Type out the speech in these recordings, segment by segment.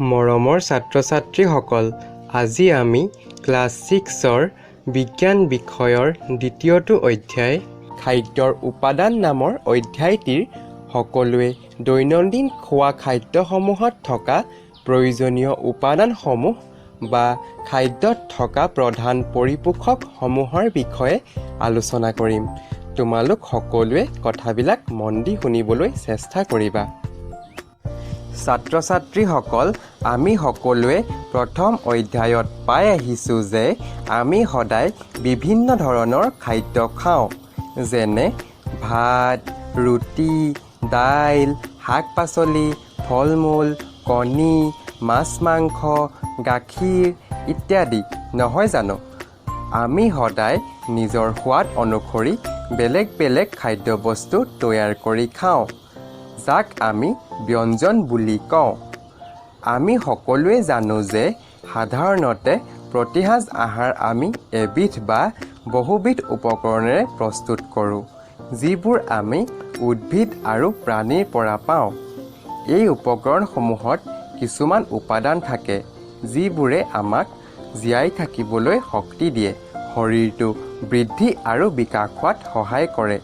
মৰমৰ ছাত্ৰ-ছাত্ৰীসকল, আজি আমি ক্লাছ 6ৰ বিজ্ঞান বিষয়ৰ দ্বিতীয়টো অধ্যায় খাদ্যৰ উপাদান নামৰ অধ্যায়টিৰ সকলোৱে দৈনন্দিন খোৱা খাদ্যসমূহত থকা প্ৰয়োজনীয় উপাদানসমূহ বা খাদ্যত থকা প্ৰধান পৰিপোষকসমূহৰ বিষয়ে আলোচনা কৰিম। তোমালোক সকলোৱে কথাবিলাক মন দি শুনিবলৈ চেষ্টা কৰিবা। ছাত্ৰ-ছাত্ৰীসকল, আমি সকলোৱে প্ৰথম অধ্যায়ত পাই আহিছোঁ যে আমি সদায় বিভিন্ন ধৰণৰ খাদ্য খাওঁ, যেনে ভাত, ৰুটি, দাইল, শাক-পাচলি, ফল-মূল, কণী, মাছ-মাংস, গাখীৰ ইত্যাদি, নহয় জানো? আমি সদায় নিজৰ সোৱাদ অনুসৰি বেলেগ বেলেগ খাদ্যবস্তু তৈয়াৰ কৰি খাওঁ, যাক আমি ব্যঞ্জন বুলি কওঁ। আমি সকলোৱে জানো যে সাধাৰণতে প্ৰতিসাঁজ আহাৰ আমি এবিধ বা বহুবিধ উপকৰণেৰে প্ৰস্তুত কৰোঁ, যিবোৰ আমি উদ্ভিদ আৰু প্ৰাণীৰ পৰা পাওঁ। এই উপকৰণসমূহত কিছুমান উপাদান থাকে, যিবোৰে আমাক জীয়াই থাকিবলৈ শক্তি দিয়ে, শৰীৰটো বৃদ্ধি আৰু বিকাশ হোৱাত সহায় কৰে।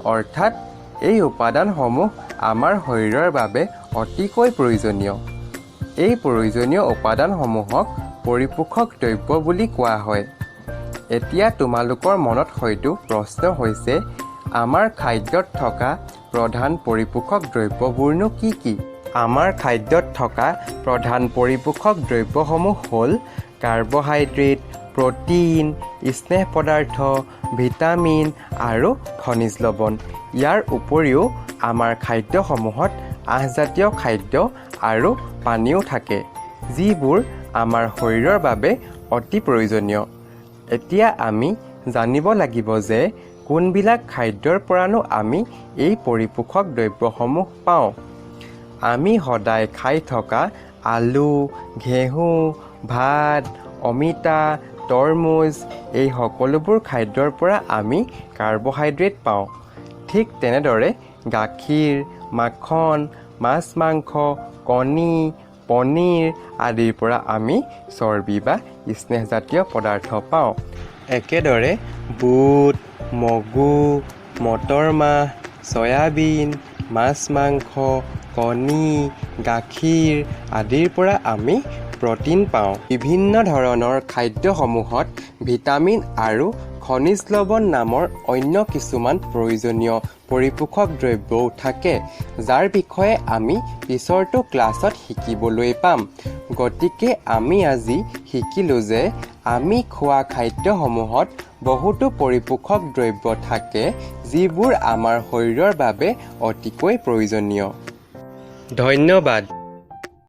অৰ্থাৎ এই উপাদানসমূহ আমাৰ শৰীৰৰ বাবে অতিকৈ প্ৰয়োজনীয়। এই প্ৰয়োজনীয় উপাদানসমূহক পৰিপোষক দ্ৰব্য বুলি কোৱা হয়। এতিয়া তোমালোকৰ মনত হয়তো প্ৰশ্ন হৈছে, আমাৰ খাদ্যত থকা প্ৰধান পৰিপোষক দ্ৰব্যবোৰনো কি কি? আমাৰ খাদ্যত থকা প্ৰধান পৰিপোষক দ্ৰব্যসমূহ হ'ল কাৰ্বহাইড্ৰেট, প্ৰ'টিন, স্নেহ পদাৰ্থ, ভিটামিন আৰু খনিজ লৱণ। ইয়াৰ উপৰিও আমাৰ খাদ্যসমূহত আঁহজাতীয় খাদ্য আৰু পানীও থাকে, যিবোৰ আমাৰ শৰীৰৰ বাবে অতি প্ৰয়োজনীয়। এতিয়া আমি জানিব লাগিব যে কোনবিলাক খাদ্যৰ পৰানো আমি এই পৰিপোষক দ্ৰব্যসমূহ পাওঁ। আমি সদায় খাই থকা আলু, ঘেঁহু, ভাত, অমিতা, তৰমুজ এই সকলোবোৰ খাদ্যৰ পৰা আমি কাৰ্বহাইড্ৰেট পাওঁ। ঠিক তেনেদৰে গাখীৰ, মাখন, মাছ-মাংস, কণী, পনীৰ আদিৰ পৰা আমি চৰ্বি বা স্নেহজাতীয় পদাৰ্থ পাওঁ। একেদৰে বুট, মগু, মটৰমাহ, চয়াবিন, মাছ-মাংস, কণী, গাখীৰ আদিৰ পৰা আমি প্ৰ'টিন পাওঁ। বিভিন্ন ধৰণৰ খাদ্যসমূহত ভিটামিন আৰু খনিজ লৱণ নামৰ অন্য কিছুমান প্ৰয়োজনীয় পৰিপোষক দ্ৰব্যও থাকে, যাৰ বিষয়ে আমি পিছৰটো ক্লাছত শিকিবলৈ পাম। গতিকে আমি আজি শিকিলোঁ যে আমি খোৱা খাদ্যসমূহত বহুতো পৰিপোষক দ্ৰব্য থাকে, যিবোৰ আমাৰ শৰীৰৰ বাবে অতিকৈ প্ৰয়োজনীয়। ধন্যবাদ।